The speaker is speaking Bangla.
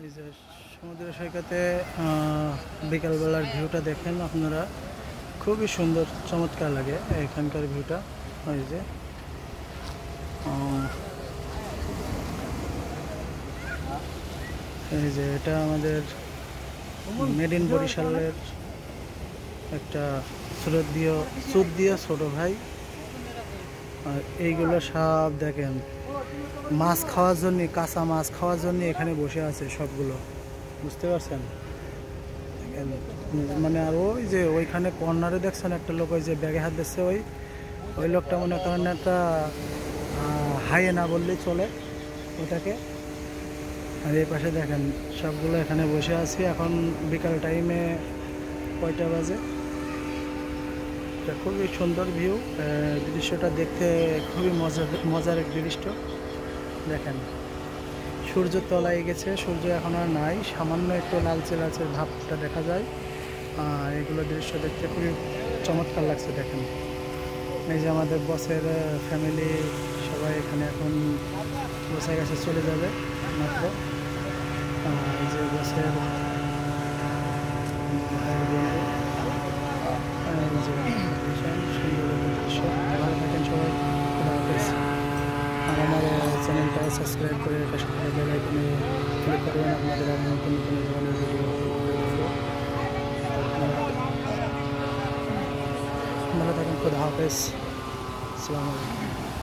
এই যে সমুদ্র সৈকতে বিকালবেলার ভিউটা দেখেন আপনারা, খুবই সুন্দর চমৎকার লাগে এখানকার ভিউটা। এই যে এটা আমাদের মেড ইন বরিশালের একটা সুদ দিয়া ছোট ভাই। আর এইগুলো সব দেখেন মাছ খাওয়ার জন্য, কাঁচা মাছ খাওয়ার জন্য এখানে বসে আছে সবগুলো, বুঝতে পারছেন? মানে আর ওই যে ওইখানে কর্নারে দেখছেন একটা লোক ওই যে ব্যাগে হাত দিচ্ছে, ওই লোকটা মনে করেন একটা হাইয়েনা বললেই চলে ওটাকে। আর এই পাশে দেখেন সবগুলো এখানে বসে আছি। এখন বিকাল টাইমে কয়টা বাজে। এটা খুবই সুন্দর ভিউ, দৃশ্যটা দেখতে খুবই মজার এক দৃশ্য। দেখেন সূর্য তলায় গেছে, সূর্য এখন আর নাই, সামান্য একটু লালচে লালচে ভাবটা দেখা যায়। এগুলো দৃশ্য দেখতে খুবই চমৎকার লাগছে। দেখেন এই যে আমাদের বসের ফ্যামিলি সবাই এখানে এখন বসে গেছে, চলে যাবে মাত্র। এই যে বসের ভাইয়ের বন্ধু, সুন্দর দৃশ্য। ভালো থাকেন সবাই, খুদা হাফেজ। আর আমার চ্যানেলটা সাবস্ক্রাইব করে পাশে থাকা বেল আইকনে ক্লিক করবেন, আপনাদের আর নতুন নতুন ধরনের ভিডিও। ভালো থাকেন, খুদা হাফেজ, আসসালামু আলাইকুম।